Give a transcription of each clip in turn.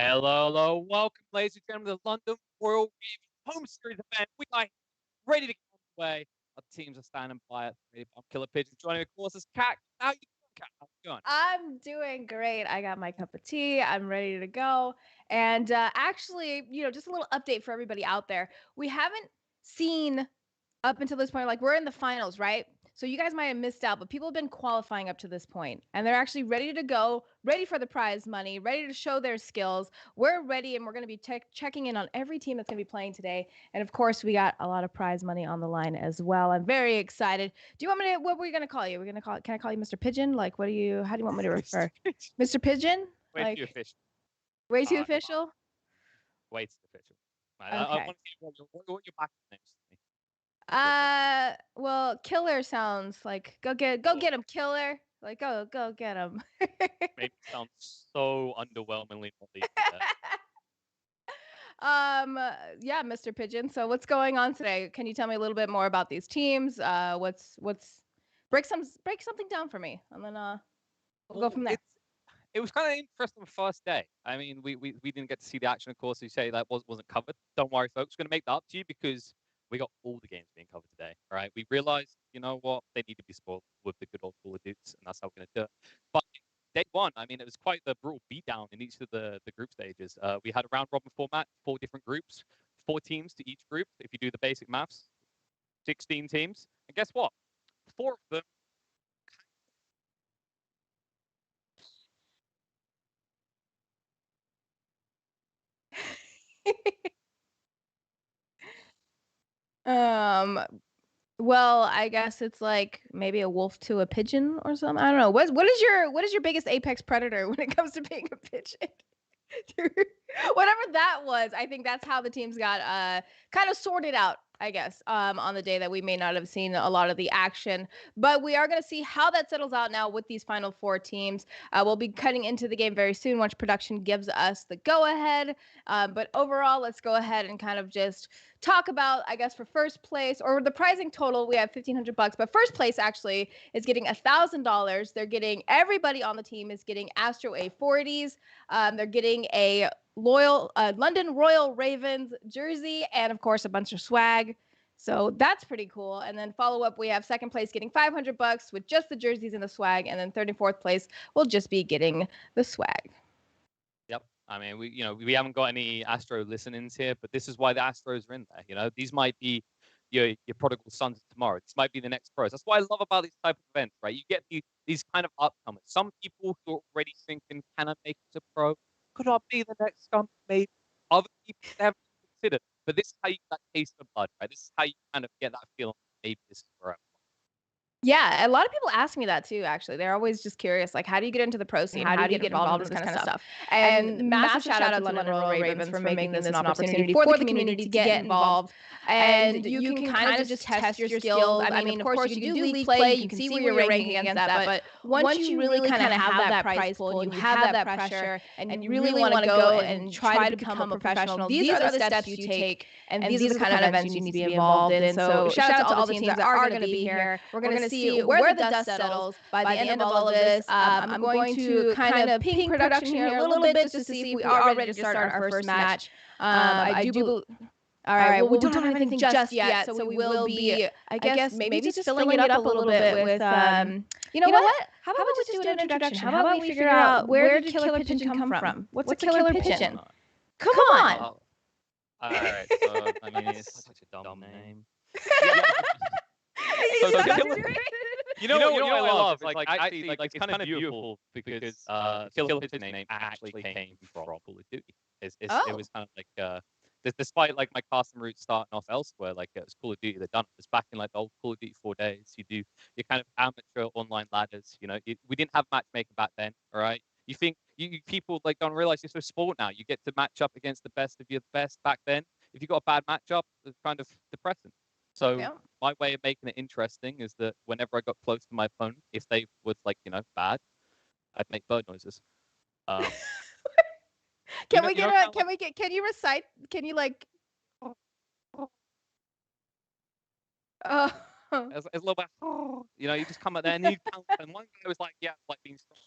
Hello, welcome, ladies and gentlemen, to the London Royal Review home series event. We are ready to get away. Our teams are standing by it. I'm Killer Pigeon. Joining me, of course, is Cat. How you doing, Cat? How's it going? I'm doing great. I got my cup of tea. I'm ready to go. And actually, just a little update for everybody out there. We haven't seen up until this point, like we're in the finals, right? So you guys might have missed out, but people have been qualifying up to this point, and they're actually ready to go, ready for the prize money, ready to show their skills. We're ready, and we're going to be checking in on every team that's going to be playing today. And of course, we got a lot of prize money on the line as well. I'm very excited. Do you want me to? What were we going to call you? We're going to call. Can I call you Mr. Pigeon? Like, how do you want me to refer? Mr. Pigeon? Way too Like, official. way too Come on. official? Way too official. I Okay. want to see what your back names to me. Well, killer sounds like go get him, killer. Like go get him. Maybe it sounds so underwhelmingly not easy there. Yeah, Mr. Pigeon. So what's going on today? Can you tell me a little bit more about these teams? What's break something down for me, and then we'll go from there. It was kind of interesting first day. I mean, we didn't get to see the action, of course. You say that wasn't covered. Don't worry, folks. We're going to make that up to you because we got all the games being covered today. All right. We realized, you know what, they need to be spoiled with the good old Call of Duty, and that's how we're going to do it. But day one, I mean, it was quite the brutal beatdown in each of the group stages. We had a round robin format, 4 different groups, 4 teams to each group. If you do the basic maths, 16 teams. And guess what? 4 of them. um. Well, I guess it's like maybe a wolf to a pigeon or something. I don't know. What is your biggest apex predator when it comes to being a pigeon? Whatever that was, I think that's how the teams got kind of sorted out, I guess, on the day that we may not have seen a lot of the action. But we are going to see how that settles out now with these final 4 teams. We'll be cutting into the game very soon once production gives us the go ahead. But overall, let's go ahead and kind of just talk about, I guess, for first place or the prizing total, we have $1,500, but first place actually is getting $1,000. They're getting, everybody on the team is getting Astro A40s. They're getting a London Royal Ravens jersey, and of course a bunch of swag. So that's pretty cool. And then follow up, we have second place getting $500 with just the jerseys and the swag, and then third and fourth place will just be getting the swag. Yep. I mean, we haven't got any Astro listenings here, but this is why the Astros are in there. You know, these might be your prodigal sons tomorrow. This might be the next pros. That's what I love about these type of events, right? You get these kind of upcomers. Some people who are already thinking, can I make it a pro? Could I be the next scum? Maybe. Other people never considered. But this is how you get that taste of blood, right? This is how you kind of get that feeling. Maybe this is where Yeah, a lot of people ask me that too, actually. They're always just curious, like, how do you get into the pro scene? How do you get involved in this kind of stuff? And massive shout out to London Royal Ravens for making this an opportunity for the community to get involved. And you can kind of just test your skills. I mean, of course, you can do league play, you can see where you're ranking against that, but once you really kind of have that prize pool, you have that pressure, and you really want to go and try to become a professional, these are the steps you take, and these are the kind of events you need to be involved in. So shout out to all the teams that are going to be here. We're going to see where the dust settles by the end of all of this. I'm going to kind of ping production here a little bit just to see if we are ready to start our first match. I do. All right. Well, we don't have anything just yet, so we will be, I guess, maybe just filling it up a little bit with, you know what? How about we just do an introduction? How about we figure out where did Killer Pigeon come from? What's a Killer Pigeon? Come on. all right. So I mean, it's such a dumb name. You So stuck Killer- to it? You know what I love? Like actually, like it's kind of beautiful because Killer Pigeon's name actually came from Call of Duty. It was kind of like despite like my custom route starting off elsewhere, like it was Call of Duty that done it. It was back in like the old Call of Duty 4 days. You do your kind of amateur online ladders. You know, we didn't have matchmaking back then. All right. You think you people like don't realize it's a sport now. You get to match up against the best of your best. Back then, if you got a bad matchup, it's kind of depressing. So Yeah. my way of making it interesting is that whenever I got close to my opponent, if they was like bad, I'd make bird noises. Um, Can know- we you know get kinda a? Can we get? Can you recite? Can you like? Uh, as a little bit, you just come out there and you count. And one guy was like, yeah, like being strong.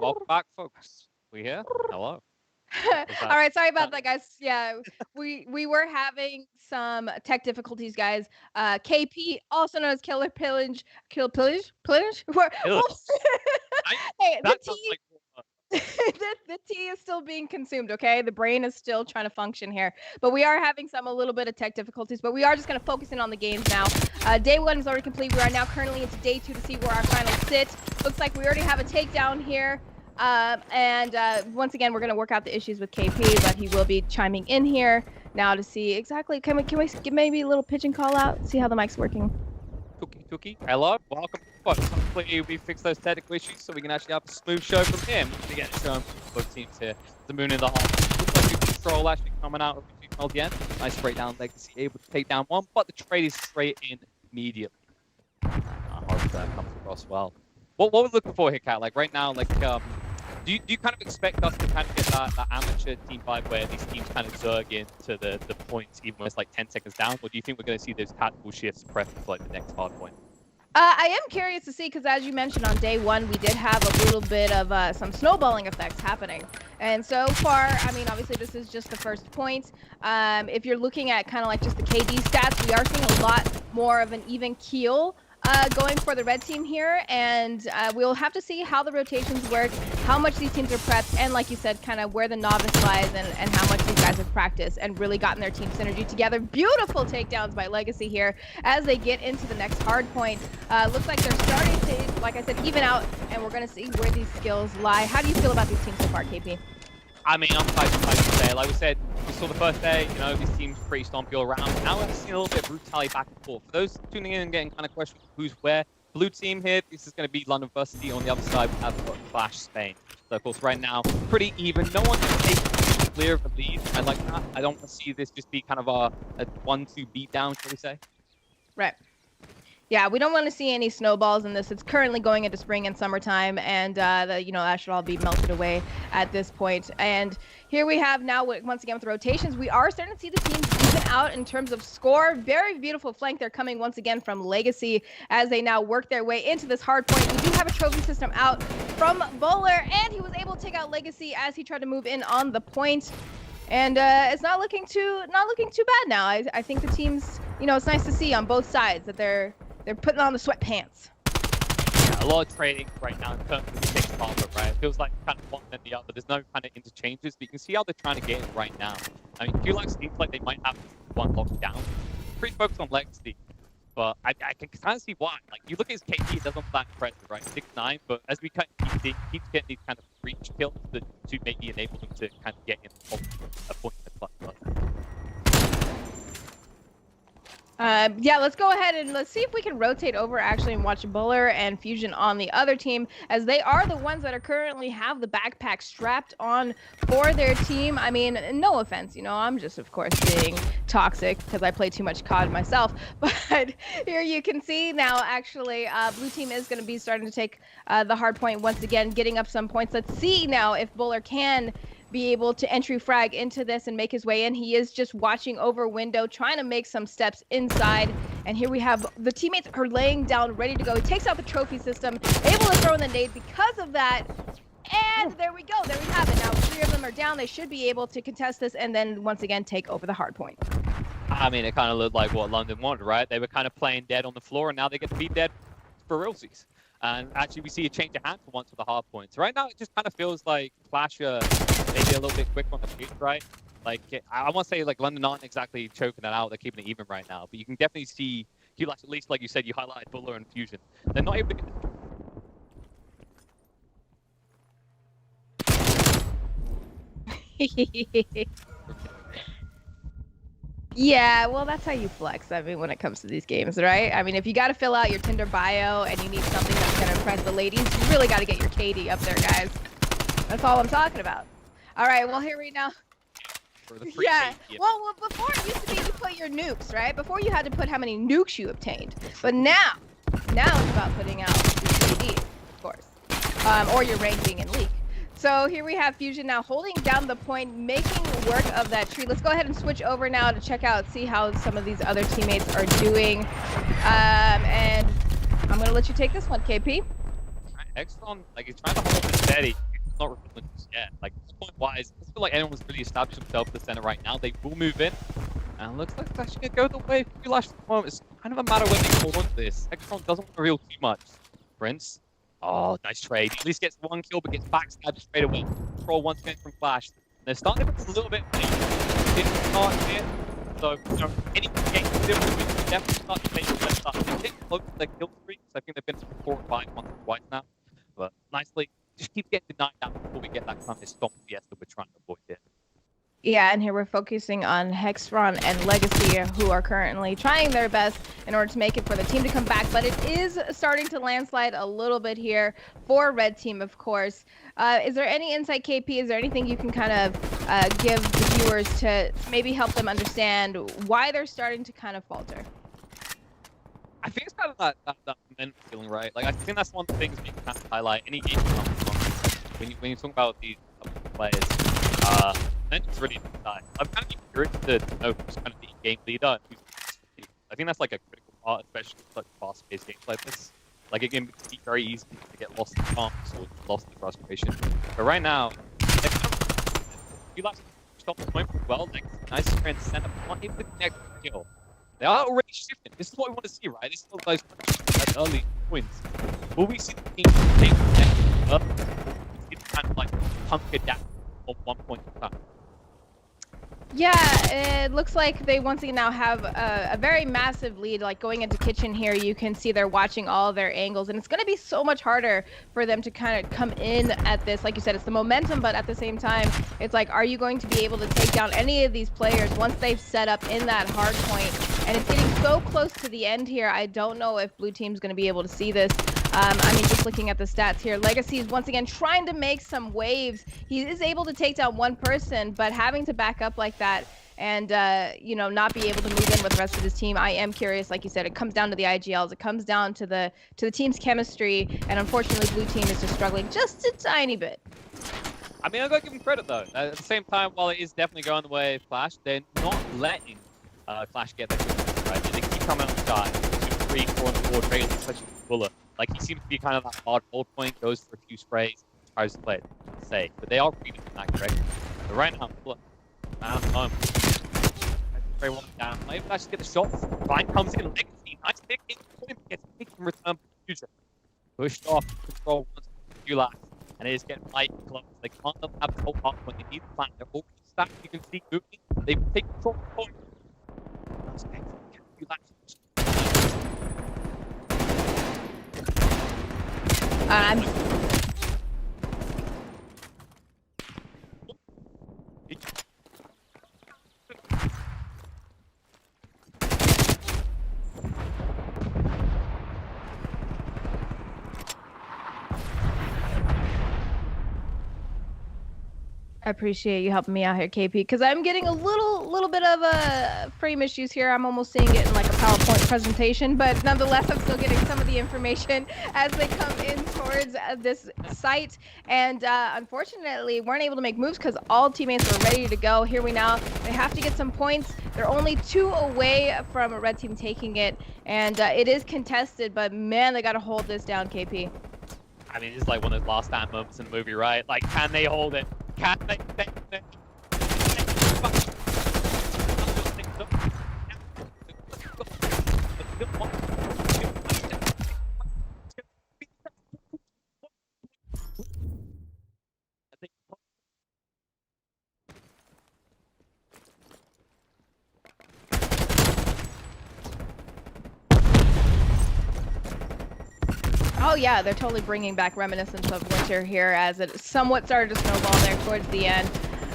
Welcome back, folks. We here? Hello. All right, sorry about that, guys. Yeah, we were having some tech difficulties, guys. KP, also known as Killer Pillage. Hey, the tea. The tea is still being consumed, okay? The brain is still trying to function here. But we are having a little bit of tech difficulties, but we are just going to focus in on the games now. Day 1 is already complete. We are now currently into day 2 to see where our finals sit. Looks like we already have a takedown here. Once again, we're going to work out the issues with KP, but he will be chiming in here now to see exactly. Can we give maybe a little pigeon call out? See how the mic's working. Tuki. Hello, welcome. Hopefully we fix those technical issues so we can actually have a smooth show from him. We get shown both teams here. The moon in the hall. Looks like the control actually coming out of the end. Nice breakdown Legacy, able to take down one, but the trade is straight in immediately. I hope that comes across well. What we're looking for here, Kat? Like right now, like do you kind of expect us to kind of get that amateur team vibe where these teams kind of zerg into the points even when it's like 10 seconds down, or do you think we're going to see those tactical shifts prepped for like the next hard point? I am curious to see, because as you mentioned on day 1, we did have a little bit of some snowballing effects happening. And so far, I mean, obviously this is just the first point. If you're looking at kind of like just the KD stats, we are seeing a lot more of an even keel going for the red team here, and we'll have to see how the rotations work, how much these teams are prepped, and like you said, kind of where the novice lies and how much these guys have practiced and really gotten their team synergy together. Beautiful takedowns by Legacy here as they get into the next hard point. Looks like they're starting to, like I said, even out, and we're going to see where these skills lie. How do you feel about these teams so far, KP? I mean, I'm excited to say. Like we said, we saw the first day, you know, these teams pretty stompy all around. Now we're seeing a little bit of brutality back and forth. For those tuning in and getting kind of questions who's where, blue team here, this is going to be London Varsity. On the other side, we have got Clash Spain. So, of course, right now, pretty even. No one can take clear of the lead. I like that. I don't want to see this just be kind of a 1-2 beatdown, shall we say? Right. Yeah, we don't want to see any snowballs in this. It's currently going into spring and summertime, and that should all be melted away at this point. And here we have now, once again with the rotations, we are starting to see the teams even out in terms of score. Very beautiful flank there coming once again from Legacy as they now work their way into this hard point. We do have a trophy system out from Bowler, and he was able to take out Legacy as he tried to move in on the point. And it's not looking too bad now. I think the teams, it's nice to see on both sides that they're putting on the sweatpants. Yeah, a lot of trading right now in terms of the sixth combo, right? It feels like kind of one and the other. There's no kind of interchanges, but you can see how they're trying to get it right now. I mean, Q seems like they might have one locked down. Pretty focused on Legacy, but I can kind of see why. Like, you look at his KD, it doesn't look that impressive, right? 6'9", but as we kind of keep getting these kind of reach kills to maybe enable them to kind of get in a point in the clutch. Yeah, let's go ahead and let's see if we can rotate over actually and watch Buller and Fusion on the other team, as they are the ones that are currently have the backpack strapped on for their team. I mean, no offense, I'm just, of course, being toxic because I play too much COD myself. But here you can see now, actually, blue team is going to be starting to take the hard point once again, getting up some points. Let's see now if Buller can be able to entry frag into this and make his way in. He is just watching over window, trying to make some steps inside. And here we have the teammates are laying down, ready to go. He takes out the trophy system, able to throw in the nade because of that. And there we go. There we have it. Now 3 of them are down. They should be able to contest this and then once again take over the hard point. I mean, it kind of looked like what London wanted, right? They were kind of playing dead on the floor, and now they get to be dead for realsies. And actually, we see a change of hand for once with the hard points. Right now, it just kind of feels like Clash are maybe a little bit quick on the feet, right? Like, I want to say, like, London aren't exactly choking that out. They're keeping it even right now. But you can definitely see, at least, like you said, you highlighted Buller and Fusion. They're not able to get... Yeah, well, that's how you flex, I mean, when it comes to these games, right? I mean, if you got to fill out your Tinder bio and you need something that's going to impress the ladies, you really got to get your KD up there, guys. That's all I'm talking about. All right, well, here we now. Yeah, well, before it used to be you put your nukes, right? Before you had to put how many nukes you obtained. But now it's about putting out your KD, of course, or your ranking in League. So here we have Fusion now holding down the point, making work of that tree. Let's go ahead and switch over now to check out, see how some of these other teammates are doing. And I'm going to let you take this one, KP. Exxon, like, he's trying to hold it steady. not relevant just yet. Like, point-wise, I feel like anyone's really established themselves in the center right now. They will move in. And it looks like it's actually going to go the way of Flash at the moment. It's kind of a matter when they hold on to this. Hextron doesn't want to reveal too much. Prince. Oh, nice trade. At least gets one kill, but gets backstabbed straight away. Control once again from Flash. And they're starting to put a little bit of didn't start here. So, any game different, we can definitely start to make the left side. They're getting close to their kill streaks. I think they've been 4 or 5 once or twice now. But nicely, just keep getting denied down before we get that kind of stomp fiesta we're trying to avoid here. Yeah, and here we're focusing on Hextron and Legacy, who are currently trying their best in order to make it for the team to come back. But it is starting to landslide a little bit here for Red Team, of course. Is there any insight, KP? Is there anything you can kind of give the viewers to maybe help them understand why they're starting to kind of falter? I think it's kind of that momentum feeling, right? Like, I think that's one of the things we can kind of highlight. Any game when you talk about these players, momentum's really inside. I'm kind of curious to know who's kind of the game leader. I think that's like a critical part, especially in such fast-paced games like this. Like, it can be very easy to get lost in chance or lost in frustration. But right now, you like to stop the point as well. Like, nice sprint, center, not able to connect the kill. They are already shifting. This is what we want to see, right? This is what those early points. Will we see the team take the up? It's kind of like hunker down on one point in time. Yeah, it looks like they once again now have a very massive lead. Like going into kitchen here, you can see they're watching all their angles, and it's going to be so much harder for them to kind of come in at this. Like you said, it's the momentum, but at the same time, it's like, are you going to be able to take down any of these players once they've set up in that hard point? And it's getting so close to the end here. I don't know if Blue Team's going to be able to see this. I mean, just looking at the stats here, Legacy is once again trying to make some waves. He is able to take down one person, but having to back up like that and, you know, not be able to move in with the rest of his team, I am curious. Like you said, it comes down to the IGLs. It comes down to the team's chemistry, and unfortunately, Blue Team is just struggling just a tiny bit. I mean, I've got to give them credit, though. At the same time, while it is definitely going the way of Flash, they're not letting Flash get their kills, right? They keep coming on the side. 2, 3, 4, and 4 trailers, especially Fuller. Like, he seems to be kind of that hard hold point, goes for a few sprays, tries to play it safe. But they are reading in that direction. But right now, Fuller, man home. Spray one down. Maybe Flash get the shots. Ryan comes in, Legacy. Nice pick. Gets picked in return for the future. Pushed off, control once, a few laps. And it is getting light and close. They can't have the whole Hardpoint. They need the plan. They're already stacked. You can see moving. They take control of the point. I appreciate you helping me out here, KP, because I'm getting a little bit of frame issues here. I'm almost seeing it in like a PowerPoint presentation, but nonetheless, I'm still getting some of the information as they come in towards this site. And unfortunately, weren't able to make moves because all teammates were ready to go. Here we now. They have to get some points. They're only 2 away from a Red Team taking it, and it is contested. But man, they got to hold this down, KP. I mean, it's like one of those last stand moments in the movie, right? Like, can they hold it? Can they take it? Oh yeah, they're totally bringing back reminiscence of winter here as it somewhat started to snowball there towards the end.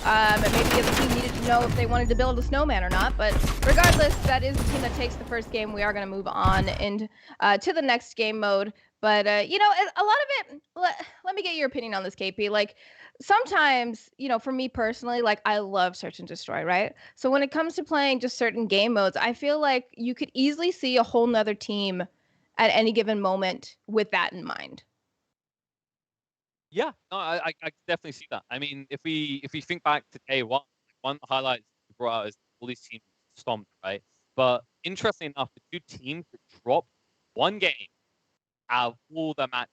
And maybe the other team needed to know if they wanted to build a snowman or not, but regardless, that is the team that takes the first game. We are going to move on into to the next game mode. But, you know, a lot of it, let me get your opinion on this, KP. Like, sometimes, you know, for me personally, like, I love search and destroy, right? So when it comes to playing just certain game modes, I feel like you could easily see a whole nother team at any given moment with that in mind. Yeah, no, I definitely see that. I mean, if we think back to day one of the highlights we brought out is all these teams stomped, right? But interestingly enough, the 2 teams that dropped 1 game out of all their matches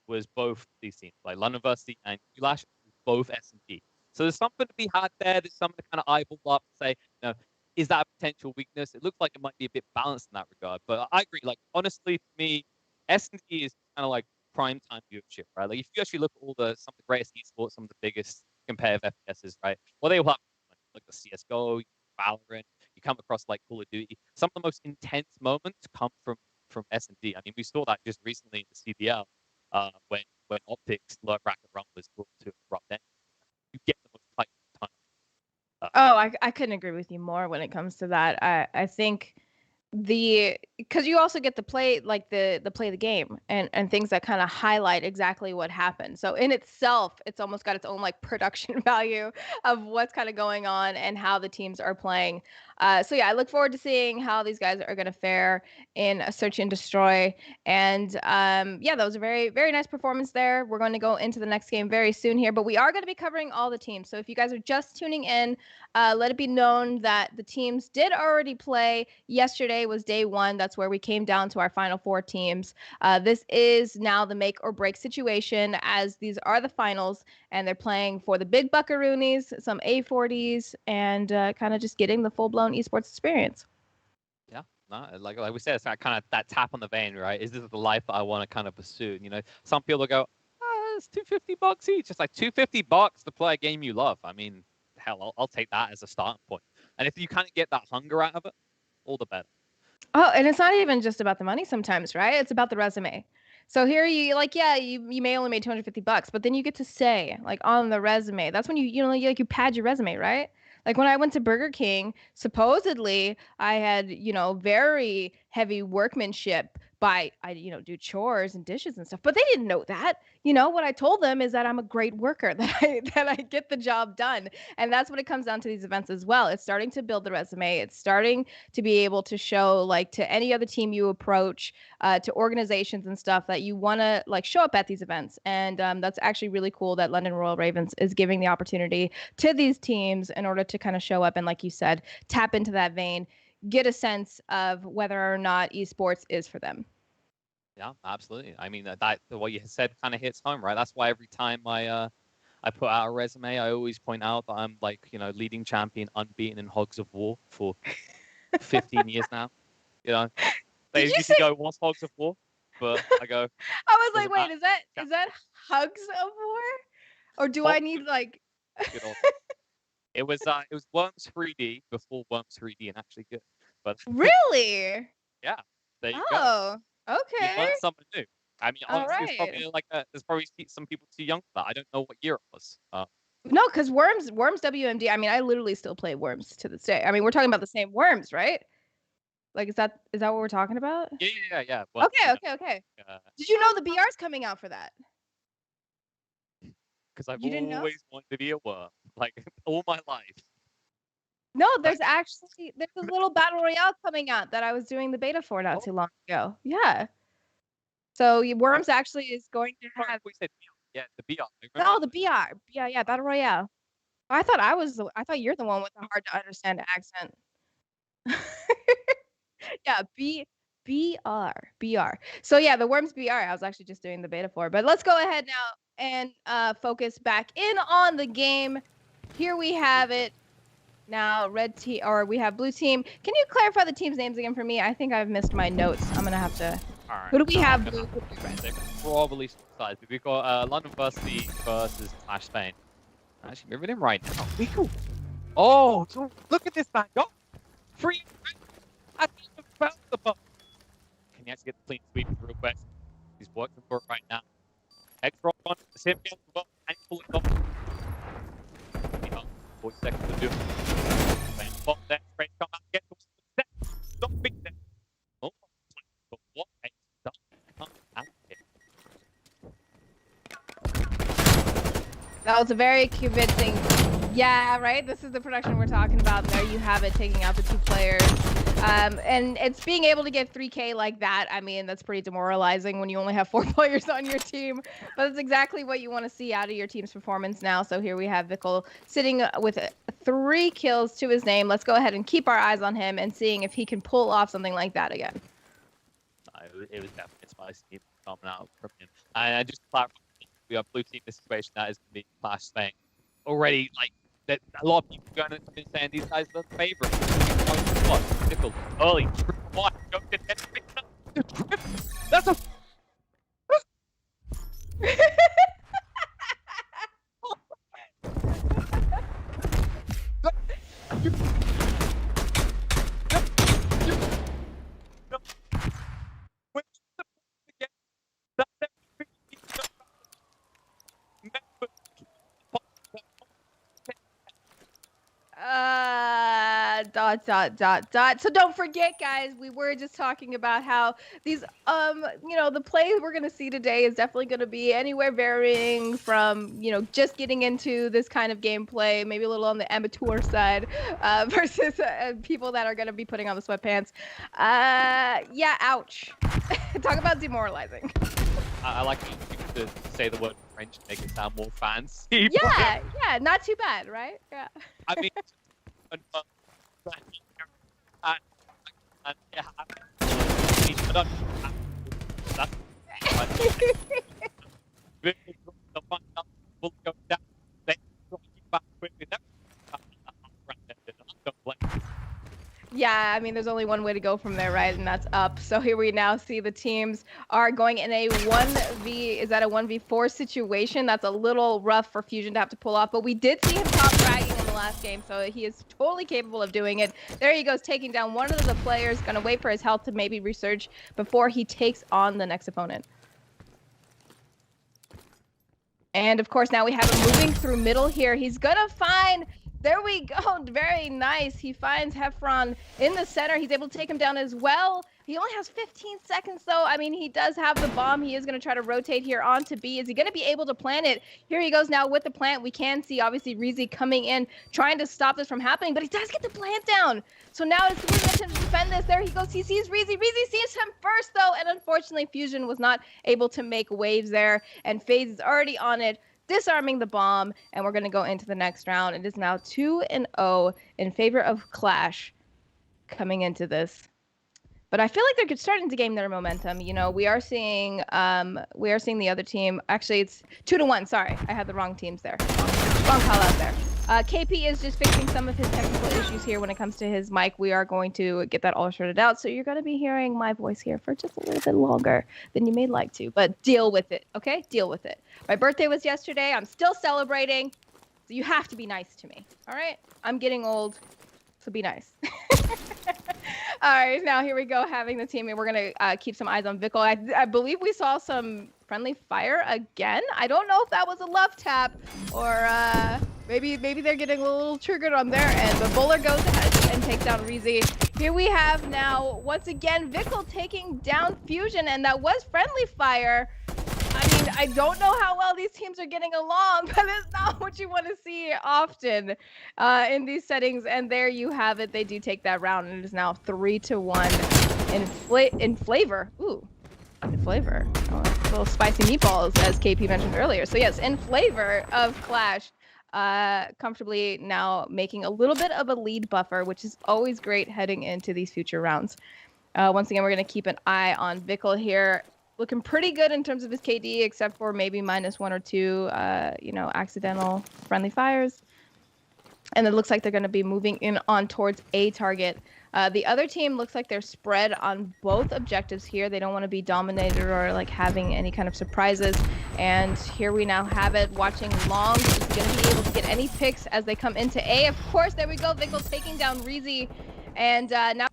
was both these teams, like London University and Ulash, both S&P. So there's something to be had there. There's something to kind of eyeball up and say, is that a potential weakness? It looks like it might be a bit balanced in that regard. But I agree. Like, honestly, for me, S&P is kind of like prime time viewership, right? Like, if you actually look at some of the greatest esports, some of the biggest competitive FPSs, right? Well, they will have like the CS:GO, Valorant. You come across like Call of Duty. Some of the most intense moments come from S&D. I mean, we saw that just recently in the CBL when Optics Bracket Run was brought to abrupt end. You get the most tight time. I couldn't agree with you more when it comes to that. I think because you also get to play like the play the game and things that kind of highlight exactly what happened. So in itself, it's almost got its own like production value of what's kind of going on and how the teams are playing. So yeah, I look forward to seeing how these guys are going to fare in a Search and Destroy. And yeah, that was a very, very nice performance there. We're going to go into the next game very soon here, but we are going to be covering all the teams. So if you guys are just tuning in, let it be known that the teams did already play. Yesterday was day one. That's where we came down to our final 4 teams. This is now the make or break situation, as these are the finals, and they're playing for the big buckaroonies, some A40s, and kind of just getting the full-blown esports experience. Yeah, no, like we said, it's kind of that tap on the vein, right? Is this the life that I want to kind of pursue? Some people go, it's $250 each. It's like $250 to play a game you love. I mean, hell, I'll take that as a starting point. And if you kind of get that hunger out of it, all the better. Oh, and it's not even just about the money sometimes, right? It's about the resume. So here you may only make $250, but then you get to say like on the resume. That's when you pad your resume, right? Like when I went to Burger King, supposedly I had, very heavy workmanship I do chores and dishes and stuff, but they didn't know that. What I told them is that I'm a great worker, that I get the job done. And that's what it comes down to these events as well. It's starting to build the resume. It's starting to be able to show like to any other team you approach, to organizations and stuff, that you want to like show up at these events. And that's actually really cool that London Royal Ravens is giving the opportunity to these teams in order to kind of show up and, like you said, tap into that vein, get a sense of whether or not esports is for them. Yeah, absolutely. I mean, that what you said kind of hits home, right? That's why every time I put out a resume, I always point out that I'm like, leading champion, unbeaten in Hogs of War for 15 years now. They used to go, what's Hogs of War? But I go. I was like, wait, is that Hugs of War, or do I need like? It was Worms 3D before Worms 3D and actually good. But really, yeah, there you go. Oh, okay. You learned something new. I mean, honestly, there's probably some people too young for that. I don't know what year it was. No, because Worms WMD. I mean, I literally still play Worms to this day. I mean, we're talking about the same Worms, right? Like, is that what we're talking about? Yeah. Well, okay. Did you know the BR's coming out for that? Because I've always wanted to be a worm, like all my life. No, there's a little battle royale coming out that I was doing the beta for not too long ago. Yeah. So Worms actually is going to have. We said, yeah, the BR. Oh, the BR. Yeah, battle royale. I thought you're the one with the hard to understand accent. Yeah, BR. So yeah, the Worms BR. I was actually just doing the beta for, but let's go ahead now and focus back in on the game. Here we have it. Now, we have blue team. Can you clarify the team's names again for me? I think I've missed my notes. I'm gonna have to. All right. Who do we have? Blue. They're probably sides. We've got London University versus Clash Spain. Actually, moving in right now. Oh, look at this man. Go free. I think we found the button. Can you actually get the clean sweep real quick? He's working for it right now. Extra on the same game. And pull it off. 40 seconds to do it. Spot there, straight come out, get to step. Don't beat them. Oh, but what a start. Come out here. That was a very convincing. Yeah, right? This is the production we're talking about. And there you have it, taking out the 2 players. And it's being able to get 3K like that. I mean, that's pretty demoralizing when you only have 4 players on your team. But it's exactly what you want to see out of your team's performance now. So here we have Vickle sitting with 3 kills to his name. Let's go ahead and keep our eyes on him and seeing if he can pull off something like that again. It was definitely spicy. coming out from him. And just to clarify, we are blue team this situation that is going to be Clash thing. Already, like, that a lot of people going to come in saying these guys are the favorite. What? Nickel. Early. Why? Don't get that. That's a. So don't forget, guys, we were just talking about how these, the play we're going to see today is definitely going to be anywhere varying from, just getting into this kind of gameplay, maybe a little on the amateur side, versus people that are going to be putting on the sweatpants. Yeah, ouch. Talk about demoralizing. I like to say the word French, make it sound more fancy. Yeah, not too bad, right? Yeah. I mean, yeah, I mean, there's only one way to go from there, right? And that's up. So here we now see the teams are going in a 1v, is that a 1v4 situation? That's a little rough for Fusion to have to pull off, but we did see him top fragging in the last game, so he is totally capable of doing it. There he goes, taking down one of the players, gonna wait for his health to maybe resurge before he takes on the next opponent. And of course, now we have him moving through middle here. He's gonna find... There we go. Very nice. He finds Heffron in the center. He's able to take him down as well. He only has 15 seconds, though. I mean, he does have the bomb. He is going to try to rotate here onto B. Is he going to be able to plant it? Here he goes now with the plant. We can see, obviously, Reezy coming in, trying to stop this from happening, but he does get the plant down. So now it's going to defend this. There he goes. He sees Reezy. Reezy sees him first, though, and unfortunately, Fusion was not able to make waves there, and FaZe is already on it, disarming the bomb, and we're going to go into the next round. It is now 2-0 in favor of Clash coming into this. But I feel like they're starting to gain their momentum. We are seeing the other team. Actually, it's 2-1. Sorry, I had the wrong teams there. Wrong call out there. KP is just fixing some of his technical issues here when it comes to his mic. We are going to get that all sorted out. So you're going to be hearing my voice here for just a little bit longer than you may like to. But deal with it, okay? Deal with it. My birthday was yesterday. I'm still celebrating. So you have to be nice to me, all right? I'm getting old, so be nice. All right, now here we go, having the team, and we're going to keep some eyes on Vickle. I believe we saw some friendly fire again. I don't know if that was a love tap or maybe they're getting a little triggered on their end, but Bowler goes ahead and takes down Reezy. Here we have now, once again, Vickle taking down Fusion, and that was friendly fire. I mean, I don't know how well these teams are getting along, but it's not what you want to see often in these settings. And there you have it. They do take that round, and it is now 3-1 in flavor. Ooh, in flavor. Oh, little spicy meatballs, as KP mentioned earlier. So yes, in flavor of Clash, comfortably now making a little bit of a lead buffer, which is always great heading into these future rounds. Once again, we're going to keep an eye on Vickle here. Looking pretty good in terms of his KD, except for maybe -1 or 2, accidental friendly fires. And it looks like they're going to be moving in on towards A target. The other team looks like they're spread on both objectives here. They don't want to be dominated or like having any kind of surprises. And here we now have it. Watching Long is going to be able to get any picks as they come into A. Of course, there we go. Vickle taking down Reezy. And now...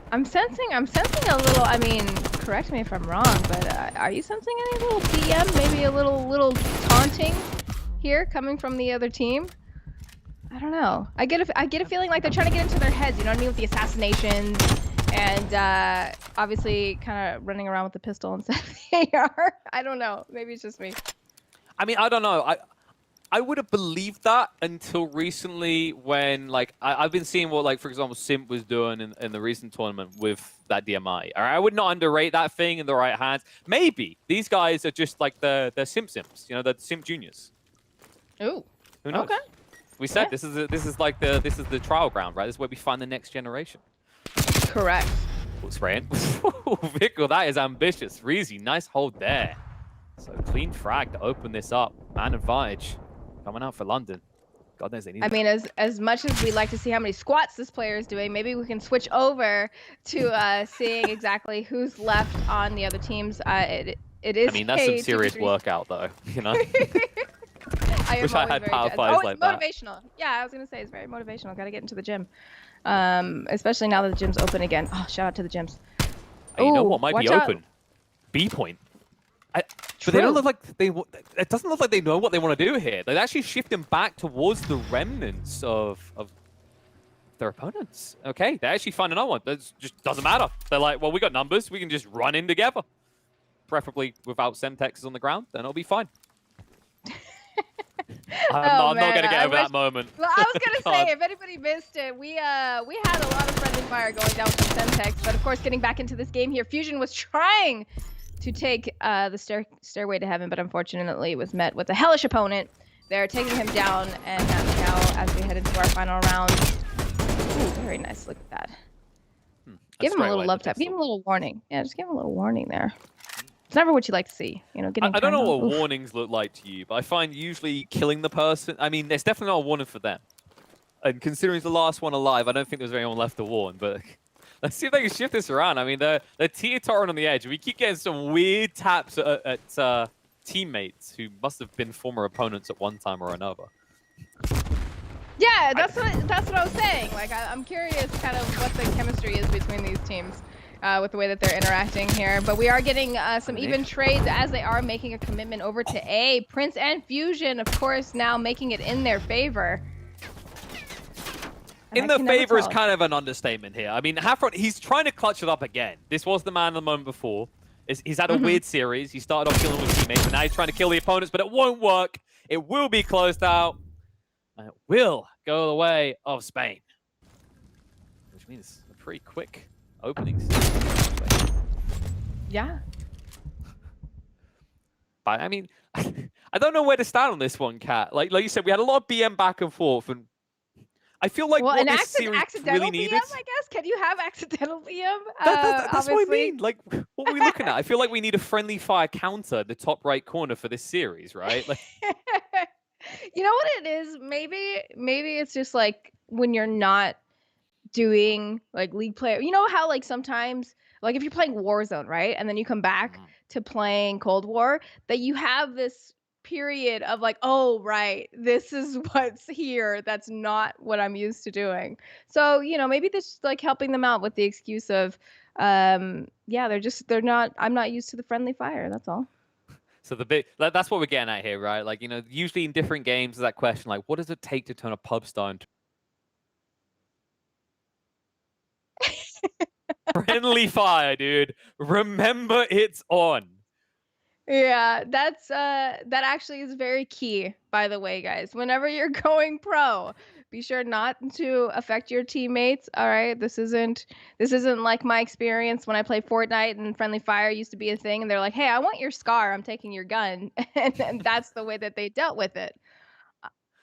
I'm sensing a little, I mean, correct me if I'm wrong, but are you sensing any little BM, maybe a little taunting here coming from the other team? I don't know. I get a feeling like they're trying to get into their heads, you know what I mean, with the assassinations and obviously kind of running around with the pistol instead of the AR. I don't know. Maybe it's just me. I mean, I don't know. I would have believed that until recently when, like, I've been seeing what, like, for example, Simp was doing in the recent tournament with that DMI. I would not underrate that thing in the right hands. Maybe these guys are just like the Simps, you know, the Simp juniors. Ooh. Who knows? Okay. We said this is the trial ground, right? This is where we find the next generation. Correct. Oh, spraying. Vickle, that is ambitious. Reezy, nice hold there. So clean frag to open this up. Man advantage. Coming out for London. God knows they need. I mean, as much as we like to see how many squats this player is doing, maybe we can switch over to seeing exactly who's left on the other teams. It is. I mean, that's some serious workout, though. You know. I wish I had power fighters like that. Motivational. Yeah, I was gonna say it's very motivational. Got to get into the gym, especially now that the gym's open again. Oh, shout out to the gyms. Hey, you know what might be open? B point. But they don't look like they. It doesn't look like they know what they want to do here. They're actually shifting back towards the remnants of their opponents. Okay, they actually find another one. That just doesn't matter. They're like, well, we got numbers. We can just run in together. Preferably without Semtexes on the ground. Then it'll be fine. I'm not gonna get over that moment. Well, I was gonna say, if anybody missed it, we had a lot of friendly fire going down with Semtex, but of course, getting back into this game here, Fusion was trying to take the stairway to heaven, but unfortunately was met with a hellish opponent. They're taking him down, and now as we head into our final round, ooh, very nice. Look at that. Give him a little love tap. Give him a little warning. Yeah, just give him a little warning there. It's never what you like to see, you know. Getting I don't know what warnings look like to you, but I find usually killing the person. I mean, there's definitely not a warning for them. And considering it's the last one alive, I don't think there's anyone left to warn. But let's see if they can shift this around. I mean, they're teetering on the edge. We keep getting some weird taps at teammates who must have been former opponents at one time or another. Yeah, that's what I was saying. Like, I'm curious kind of what the chemistry is between these teams. With the way that they're interacting here. But we are getting some even trades as they are making a commitment over to A. Prince and Fusion, of course, now making it in their favor. In their favor is kind of an understatement here. I mean, Hafron, he's trying to clutch it up again. This was the man of the moment before. He's had a weird series. He started off killing with teammates, and now he's trying to kill the opponents, but it won't work. It will be closed out. And it will go the way of Spain. Which means a pretty quick openings. Yeah. But I mean, I don't know where to stand on this one, Kat. Like you said, we had a lot of BM back and forth, and I feel like what this series really needed. BM, I guess. Can you have accidental BM? That's what I mean. Like, what are we looking at? I feel like we need a friendly fire counter in the top right corner for this series, right? Like, you know what it is? Maybe it's just like when you're not doing like league player, you know how like sometimes like if you're playing Warzone, right, and then you come back to playing Cold War, that you have this period of like, oh right, this is what's here, that's not what I'm used to doing. So you know, maybe this is like helping them out with the excuse of yeah, I'm not used to the friendly fire, that's all. So that's what we're getting at here, right? Like, you know, usually in different games, that question, like, what does it take to turn a pub star into friendly fire, dude? Remember, it's on. Yeah, that actually is very key, by the way, guys. Whenever you're going pro, be sure not to affect your teammates. All right, this isn't like my experience when I play Fortnite and friendly fire used to be a thing, and they're like, "Hey, I want your scar. I'm taking your gun," and that's the way that they dealt with it.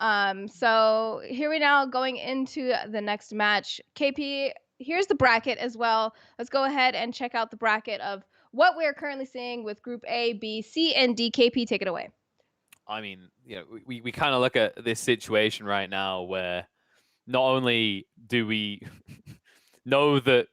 So here we now going into the next match. KP, here's the bracket as well. Let's go ahead and check out the bracket of what we're currently seeing with Group A, B, C, and D. KP, take it away. I mean, you know, we kind of look at this situation right now where not only do we know that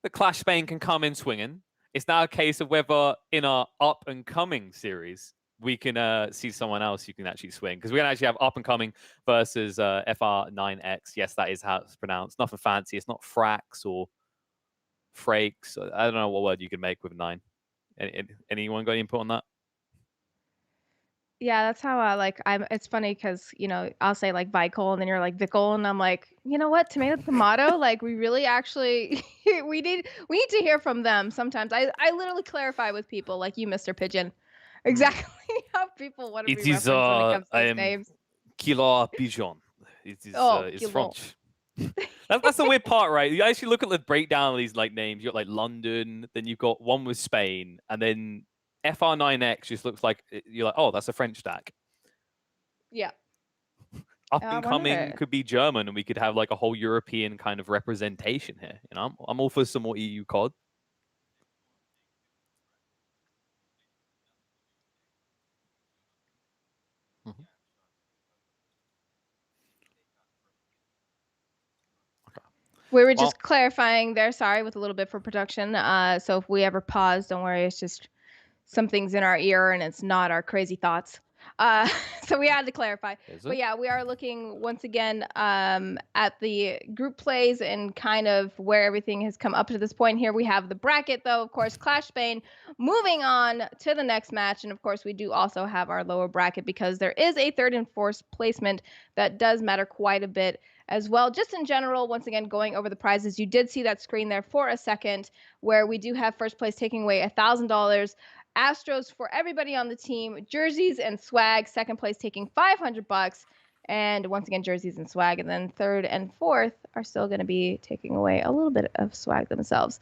the Clash Spain can come in swinging. It's now a case of whether in our up and coming series we can see someone else who can actually swing, because we're gonna actually have up and coming versus FR9X. Yes, that is how it's pronounced. Nothing fancy. It's not Frax or Frakes. I don't know what word you could make with 9. Anyone got any input on that? Yeah, that's how it's funny because, I'll say like Vicol and then you're like Vicol and I'm like, you know what, tomato, like we really actually we need to hear from them sometimes. I literally clarify with people like you, Mr. Pigeon, exactly how people want to be referenced when it comes to these names. Killer Pigeon. It's Kilo. French. That's the weird part, right? You actually look at the breakdown of these like names. You got like London, then you've got one with Spain, and then FR9X just looks like you're like, oh, that's a French stack. Yeah. Up and coming could be German, and we could have like a whole European kind of representation here. I'm all for some more EU COD. Mm-hmm. We were just clarifying there, sorry, with a little bit for production. So if we ever pause, don't worry, it's just some things in our ear and it's not our crazy thoughts. So we had to clarify. But yeah, we are looking once again at the group plays and kind of where everything has come up to this point. Here we have the bracket, though, of course, Clash Spain moving on to the next match. And of course, we do also have our lower bracket because there is a third and fourth placement that does matter quite a bit as well. Just in general, once again, going over the prizes, you did see that screen there for a second where we do have first place taking away $1,000. Astros for everybody on the team, jerseys and swag. Second place taking $500, and once again jerseys and swag. And then third and fourth are still going to be taking away a little bit of swag themselves.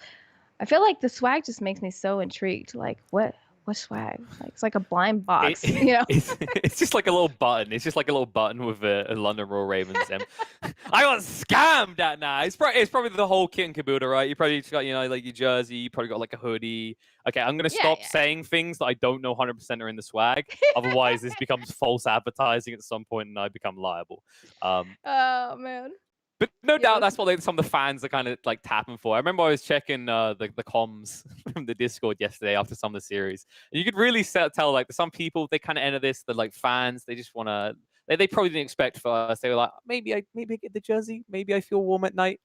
I feel like the swag just makes me so intrigued. Like what swag? Like it's like a blind box, It's just like a little button. It's just like a little button with a London Royal Ravens. I got scammed at now. It's probably the whole kit and caboodle, right? You probably just got like your jersey. You probably got like a hoodie. Okay, I'm gonna stop saying things that I don't know 100% are in the swag. Otherwise, this becomes false advertising at some point, and I become liable. Oh man. But no doubt that's what some of the fans are kind of like tapping for. I remember I was checking the comms from the Discord yesterday after some of the series. And you could really tell like some people, they kind of enter this, they're like fans, they just want to, they probably didn't expect for us. They were like, maybe I get the jersey, maybe I feel warm at night.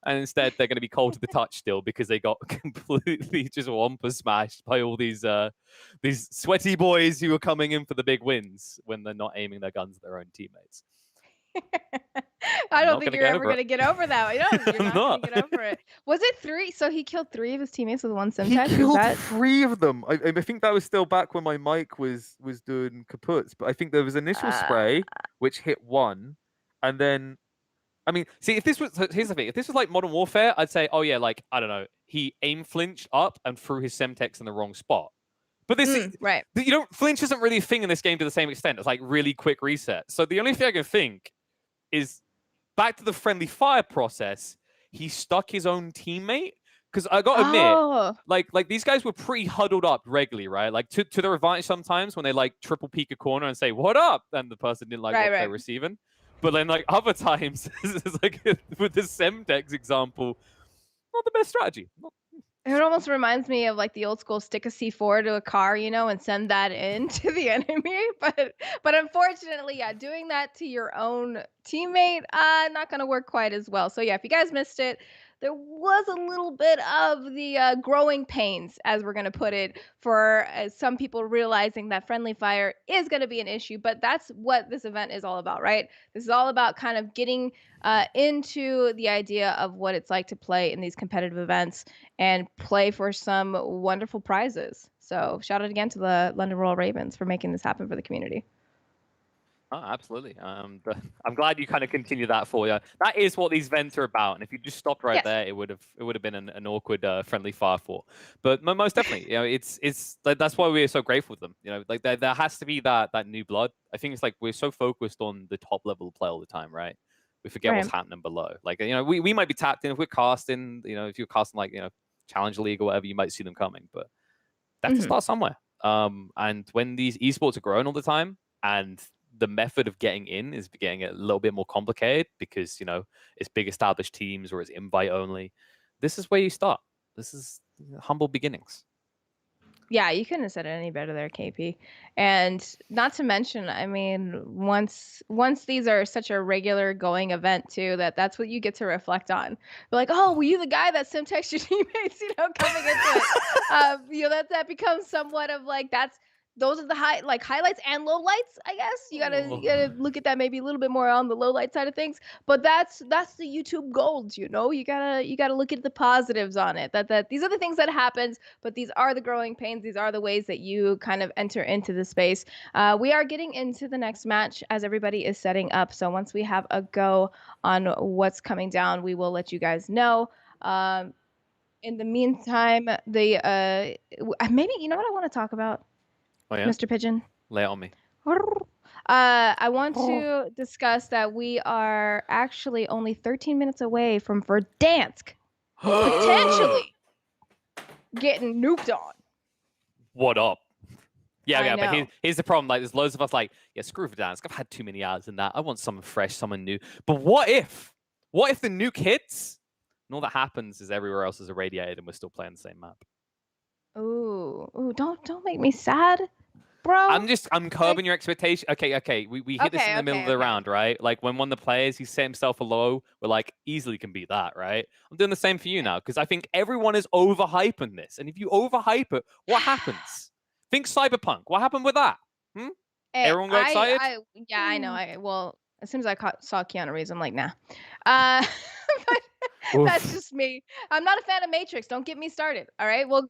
And instead they're going to be cold to the touch still because they got completely just wampa smashed by all these sweaty boys who are coming in for the big wins when they're not aiming their guns at their own teammates. I don't think you're ever going to get over that. You're not going to get over it. Was it 3? So he killed 3 of his teammates with one sim tag? He killed 3 of them. I think that was still back when my mic was doing kaputs. But I think there was initial spray, which hit 1. And then, I mean, see, if this was, here's the thing. If this was like Modern Warfare, I'd say, oh yeah, like, I don't know. He aim flinched up and threw his Semtex in the wrong spot. But this right. Flinch isn't really a thing in this game to the same extent. It's like really quick reset. So the only thing I can think is back to the friendly fire process. He stuck his own teammate because I got to admit, like these guys were pretty huddled up regularly, right? Like to their advantage sometimes when they like triple peek a corner and say "What up?" and the person didn't like what they're receiving. But then like other times, it's like with the Semtex example, not the best strategy. It almost reminds me of like the old school stick a C4 to a car, and send that in to the enemy. But unfortunately, yeah, doing that to your own teammate, not going to work quite as well. So yeah, if you guys missed it, there was a little bit of the growing pains, as we're going to put it, for some people realizing that friendly fire is going to be an issue. But that's what this event is all about, right? This is all about kind of getting into the idea of what it's like to play in these competitive events and play for some wonderful prizes. So shout out again to the London Royal Ravens for making this happen for the community. Oh, absolutely. I'm glad you kind of continue that for you. That is what these events are about. And if you just stopped right there, it would have been an awkward friendly fire for. But most definitely, it's that's why we're so grateful with them. Like there has to be that new blood. I think it's like we're so focused on the top level of play all the time, right? We forget what's happening below. Like we might be tapped in if we're casting. If you're casting like Challenger League or whatever, you might see them coming. But they have to start somewhere. And when these esports are growing all the time and the method of getting in is getting a little bit more complicated because, you know, it's big established teams or it's invite only. This is where you start. This is humble beginnings. Yeah, you couldn't have said it any better there, KP. And not to mention, I mean, once these are such a regular going event too, that's what you get to reflect on. But like, oh, were you the guy that sim text your teammates, you know, coming into it? You know, that becomes somewhat of like those are the highlights and lowlights, I guess. You gotta look at that maybe a little bit more on the low light side of things. But that's the YouTube gold, you know. You gotta look at the positives on it. That these are the things that happens, but these are the growing pains. These are the ways that you kind of enter into the space. We are getting into the next match as everybody is setting up. So once we have a go on what's coming down, we will let you guys know. In the meantime, maybe you know what I want to talk about. Oh, yeah? Mr. Pigeon. Lay it on me. I want to discuss that we are actually only 13 minutes away from Verdansk potentially getting nuked on. What up? Yeah, I but know. here's the problem. Like, there's loads of us like, yeah, screw Verdansk. I've had too many hours in that. I want someone fresh, someone new. But what if the nuke hits and all that happens is everywhere else is irradiated and we're still playing the same map? Ooh, don't make me sad, bro. I'm curbing your expectation. Okay. We hit this in the middle of the round, right? Like when one of the players, he set himself a low, we're like, easily can beat that, right? I'm doing the same for you now, because I think everyone is overhyping this. And if you overhype it, what happens? Think Cyberpunk. What happened with that? Hey, Everyone got excited? I know. Well, as soon as I saw Keanu Reeves, I'm like, nah. But that's just me. I'm not a fan of Matrix. Don't get me started. All right. Well,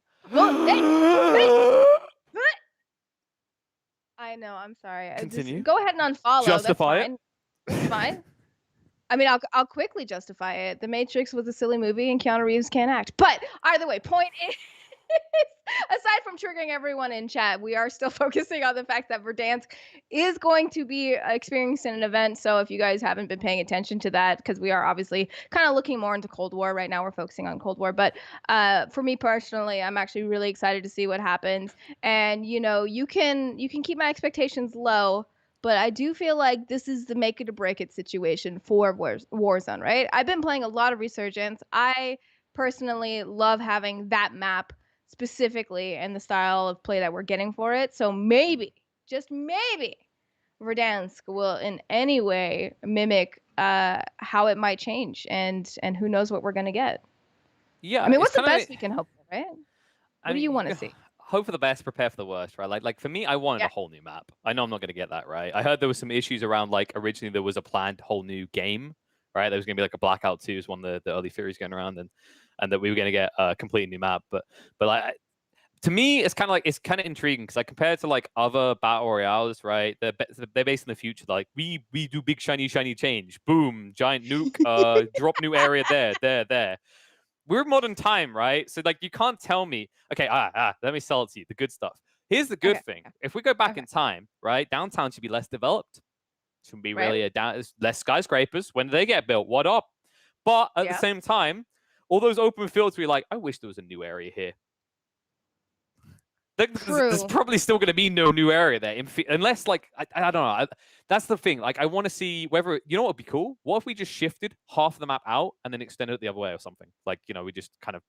I know. I'm sorry. Continue. Just go ahead and unfollow. Justify it. It's fine. I mean, I'll quickly justify it. The Matrix was a silly movie, and Keanu Reeves can't act. But either way, point is, aside from triggering everyone in chat, we are still focusing on the fact that Verdansk is going to be experiencing an event. So if you guys haven't been paying attention to that, because we are obviously kind of looking more into Cold War right now, we're focusing on Cold War. But for me personally, I'm actually really excited to see what happens. And you know, you can keep my expectations low. But I do feel like this is the make it or break it situation for Warzone, right? I've been playing a lot of Resurgence. I personally love having that map specifically and the style of play that we're getting for it. So maybe, just maybe, Verdansk will in any way mimic how it might change, and who knows what we're gonna get. Yeah. I mean, what's the best we can hope for, right? What do you want to see? Hope for the best, prepare for the worst, right? Like for me, I wanted a whole new map. I know I'm not going to get that, right? I heard there was some issues around, like, originally there was a planned whole new game, right? There was going to be like a Blackout 2 is one of the early theories going around, and that we were going to get a completely new map. But like, to me, it's kind of intriguing because, like, compared to like other battle royales, right? They're based in the future. Like we do big shiny change, boom, giant nuke, drop new area there. We're modern time, right? So like, you can't tell me, okay, let me sell it to you, the good stuff. Here's the good thing. If we go back in time, right, downtown should be less developed. Should be really less skyscrapers. When do they get built? What up? But at the same time, all those open fields, we're like, I wish there was a new area here. There's probably still going to be no new area there, unless, like, I don't know. That's the thing. Like, I want to see whether, you know what would be cool? What if we just shifted half of the map out and then extended it the other way or something? Like, you know, we just kind of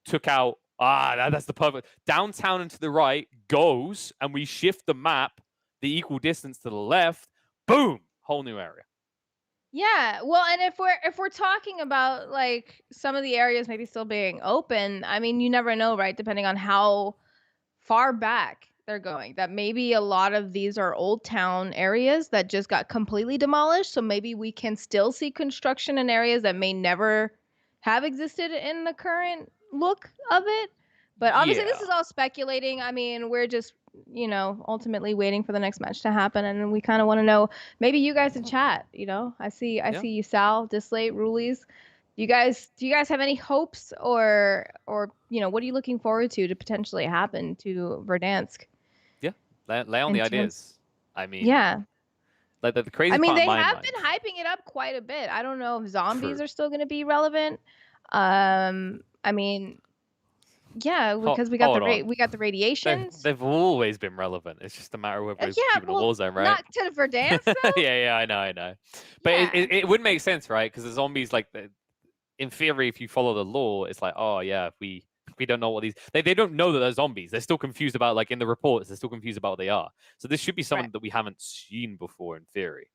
took out, that's the perfect. Downtown and to the right goes, and we shift the map the equal distance to the left. Boom, whole new area. Yeah, well, and if we're talking about like some of the areas maybe still being open, I mean, you never know, right? Depending on how far back they're going, that maybe a lot of these are old town areas that just got completely demolished. So maybe we can still see construction in areas that may never have existed in the current look of it. But obviously this is all speculating. I mean, we're just, you know, ultimately waiting for the next match to happen. And we kind of want to know, maybe you guys in chat, you know, I see you, Sal, Dislate, Rulies. Do you guys have any hopes or you know, what are you looking forward to potentially happen to Verdansk? Yeah, lay on the ideas. I mean, like the crazy. I mean, part they have been hyping it up quite a bit. I don't know if zombies are still going to be relevant. I mean, Yeah, because we got hold on. we got the radiations. They've always been relevant. It's just a matter of whether it's keeping a Warzone, right? Not to Verdansk, though. Yeah, I know. But Yeah. it would make sense, right? Because the zombies, like, in theory, if you follow the law, it's like, oh yeah, we don't know what these. They don't know that they're zombies. They're still confused about, like, in the reports, they're still confused about what they are. So this should be something that we haven't seen before, in theory.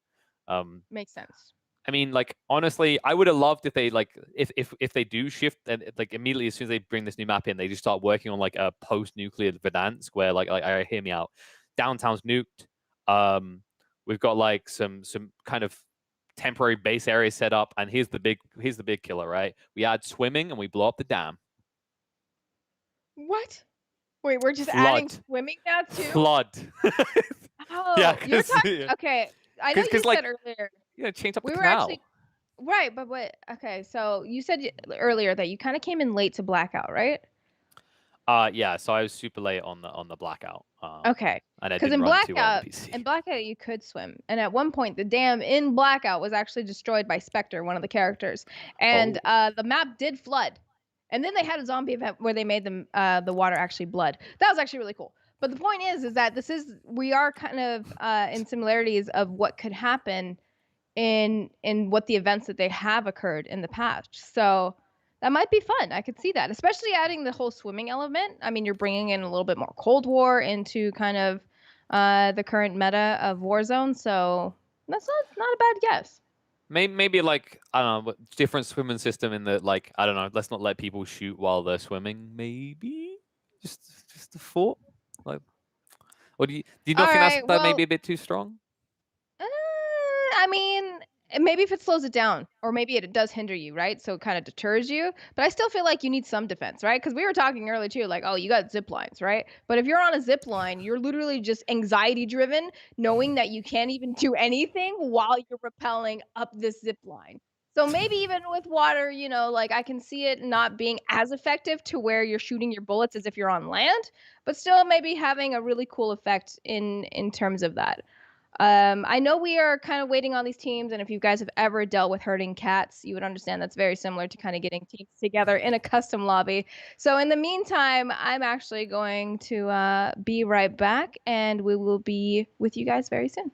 Makes sense. I mean, like, honestly, I would have loved if they, like, if they do shift and, like, immediately as soon as they bring this new map in, they just start working on, like, a post-nuclear Verdansk where, like, hear me out, downtown's nuked. We've got, like, some kind of temporary base area set up, and here's the big killer, right? We add swimming and we blow up the dam. What? Wait, we're just Flood. adding swimming now too? Flood. Oh, Yeah, you're talking. yeah. Okay, I know you said earlier. Yeah, change up the We were canal. actually right, but what? Okay, so you said earlier that you kind of came in late to Blackout, right? Yeah. So I was super late on the Blackout. Okay. And I didn't run too well on the PC. In Blackout, you could swim, and at one point, the dam in Blackout was actually destroyed by Spectre, one of the characters, and the map did flood. And then they had a zombie event where they made the water actually blood. That was actually really cool. But the point is that we are kind of in similarities of what could happen in what the events that they have occurred in the past. So that might be fun. I could see that, especially adding the whole swimming element. I mean, you're bringing in a little bit more Cold War into kind of the current meta of Warzone. So that's not a bad guess. Maybe like, I don't know, different swimming system in the, like, I don't know, let's not let people shoot while they're swimming. Maybe just a thought. Like, or do you not think that may be a bit too strong? I mean, maybe if it slows it down, or maybe it does hinder you, right? So it kind of deters you. But I still feel like you need some defense, right? Because we were talking earlier too, like, oh, you got zip lines, right? But if you're on a zip line, you're literally just anxiety driven, knowing that you can't even do anything while you're rappelling up this zip line. So maybe even with water, like, I can see it not being as effective to where you're shooting your bullets as if you're on land, but still maybe having a really cool effect in terms of that. I know we are kind of waiting on these teams, and if you guys have ever dealt with herding cats, you would understand that's very similar to kind of getting teams together in a custom lobby. So in the meantime, I'm actually going to be right back, and we will be with you guys very soon.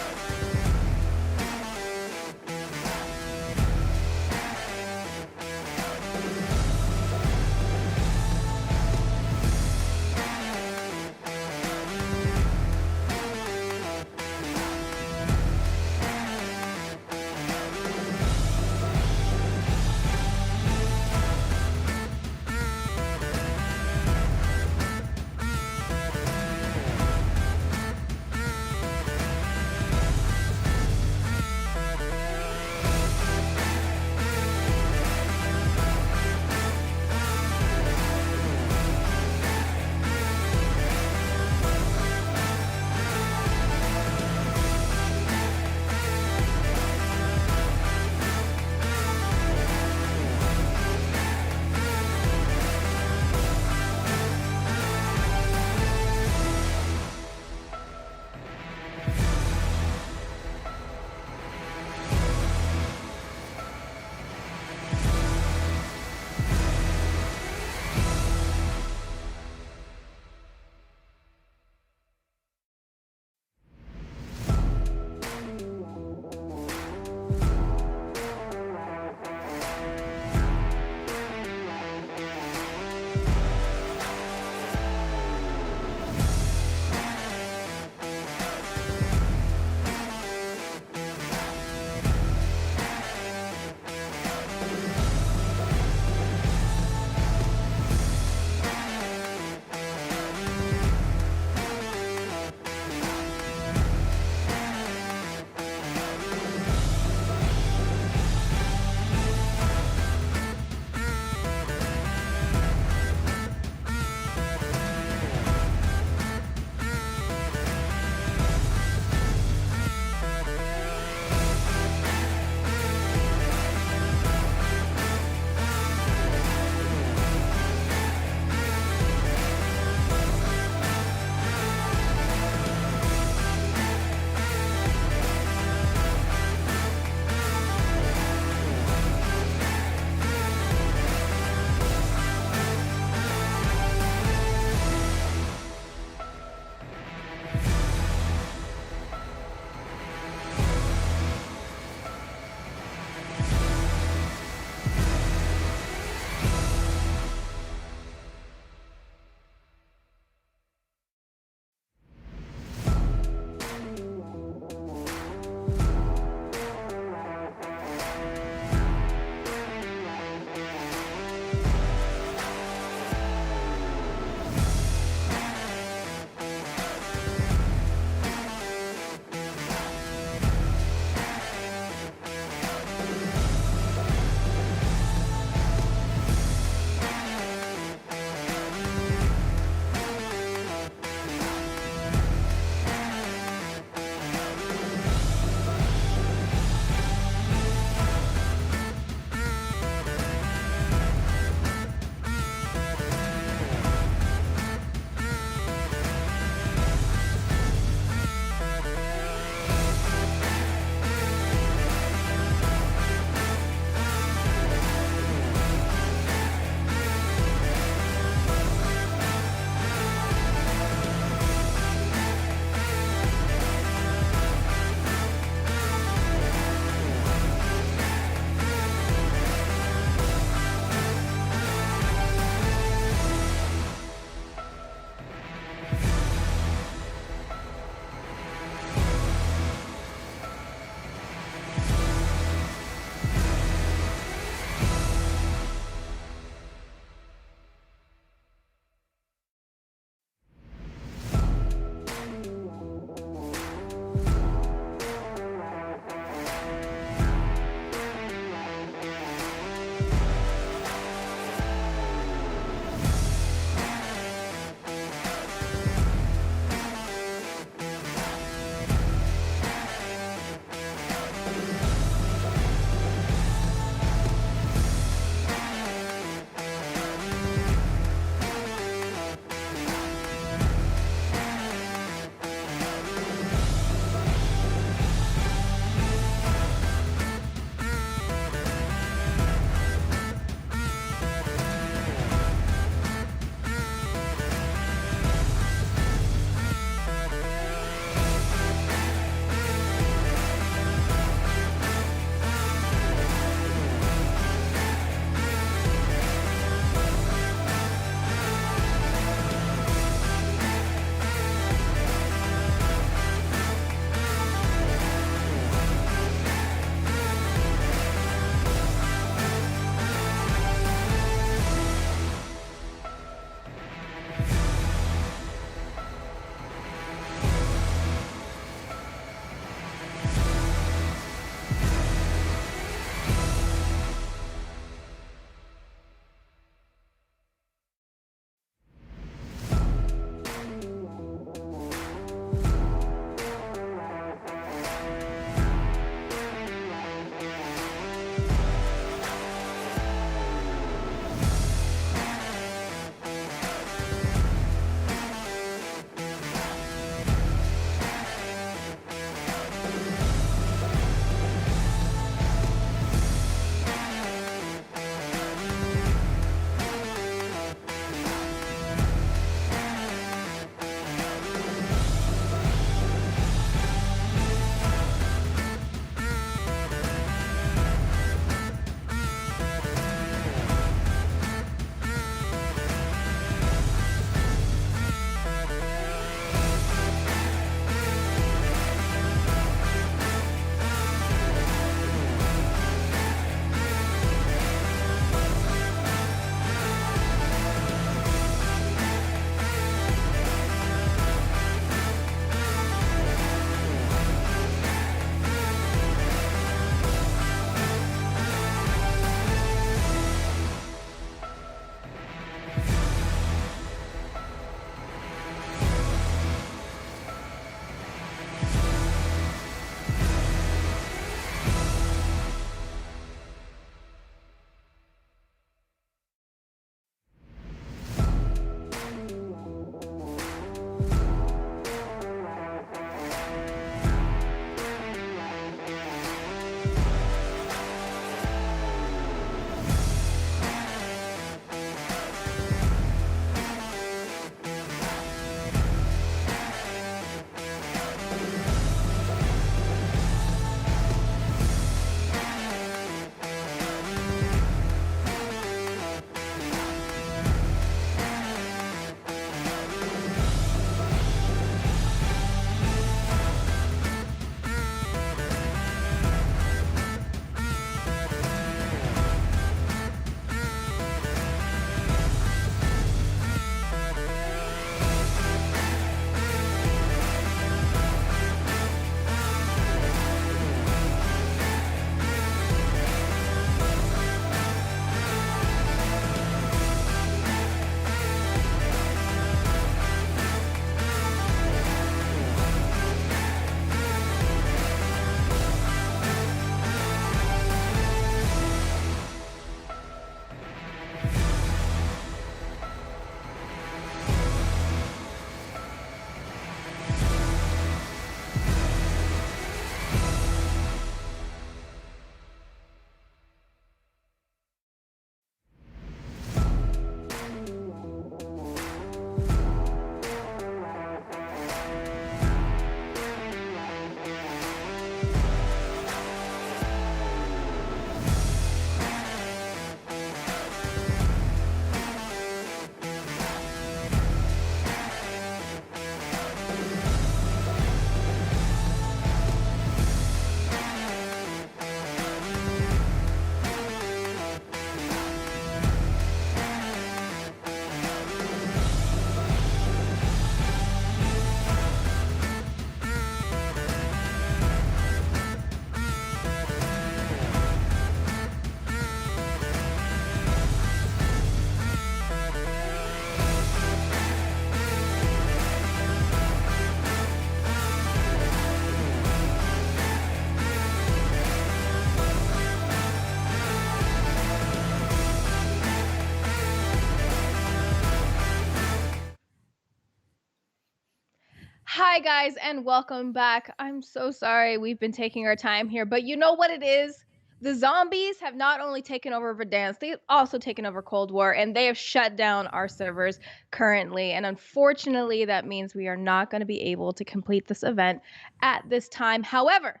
Hi guys, and welcome back. I'm so sorry we've been taking our time here, but you know what it is? The zombies have not only taken over Verdansk, they've also taken over Cold War, and they have shut down our servers currently. And unfortunately, that means we are not going to be able to complete this event at this time. However,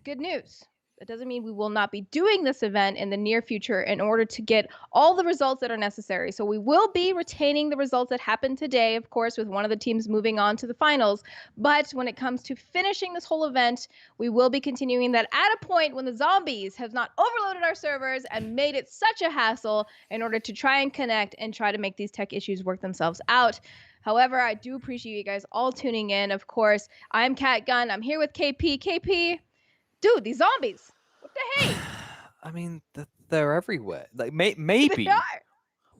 good news. That doesn't mean we will not be doing this event in the near future in order to get all the results that are necessary. So we will be retaining the results that happened today, of course, with one of the teams moving on to the finals. But when it comes to finishing this whole event, we will be continuing that at a point when the zombies have not overloaded our servers and made it such a hassle in order to try and connect and try to make these tech issues work themselves out. However, I do appreciate you guys all tuning in. Of course, I'm Cat Gun. I'm here with KP. KP, dude, these zombies. What the hey? I mean, they're everywhere. Like maybe. They are.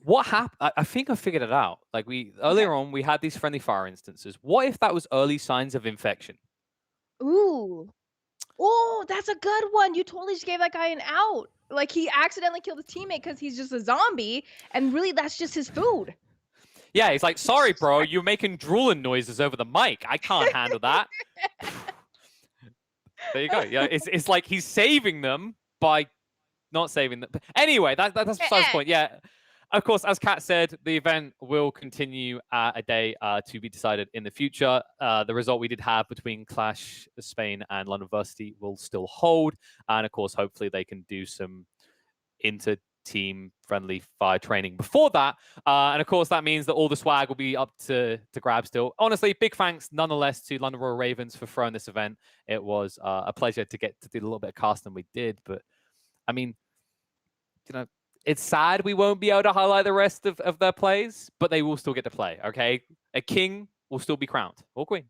What happened? I think I figured it out. Like earlier on, we had these friendly fire instances. What if that was early signs of infection? Ooh. Oh, that's a good one. You totally just gave that guy an out. Like he accidentally killed his teammate because he's just a zombie, and really that's just his food. Yeah, he's like, sorry, bro, you're making drooling noises over the mic. I can't handle that. There you go. Yeah, it's like he's saving them by not saving them. Anyway, that's besides the point. Yeah, of course, as Kat said, the event will continue a day to be decided in the future. The result we did have between Clash Spain and London Varsity will still hold, and of course, hopefully they can do some inter-team friendly fire training before that. And of course, that means that all the swag will be up to grab still. Honestly, big thanks nonetheless to London Royal Ravens for throwing this event. It was a pleasure to get to do a little bit of casting we did. But I mean, you know, it's sad we won't be able to highlight the rest of their plays, but they will still get to play, okay? A king will still be crowned, or queen.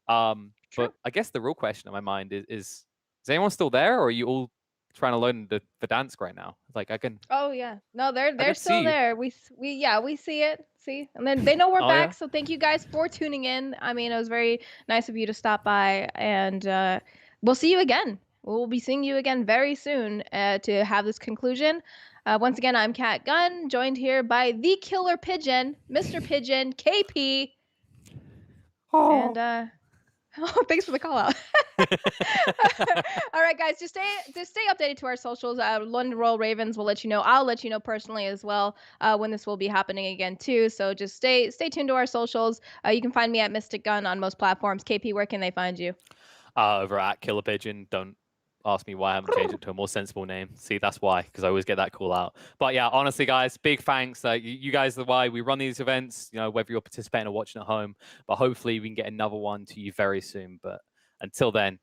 But I guess the real question in my mind is anyone still there, or are you all trying to learn the Verdansk right now? Like I can. Oh yeah, no, they're still there. We see it. See, and then they know we're back. Yeah? So thank you guys for tuning in. I mean, it was very nice of you to stop by, and we'll see you again. We'll be seeing you again very soon to have this conclusion. Once again, I'm Cat Gun, joined here by the Killer Pigeon, Mr. Pigeon, KP. Oh. And thanks for the call out. All right, guys, just stay updated to our socials. London Royal Ravens will let you know. I'll let you know personally as well when this will be happening again too. So just stay tuned to our socials. You can find me at Mystic Gun on most platforms. KP, where can they find you? Over at Killer Pigeon. Don't ask me why I haven't changed it to a more sensible name. See, that's why, because I always get that call out. But yeah, honestly, guys, big thanks. You guys are why we run these events, you know, whether you're participating or watching at home. But hopefully we can get another one to you very soon. But until then,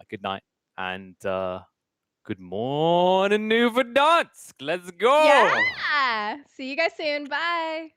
good night and good morning, New Verdansk. Let's go. Yeah. See you guys soon. Bye.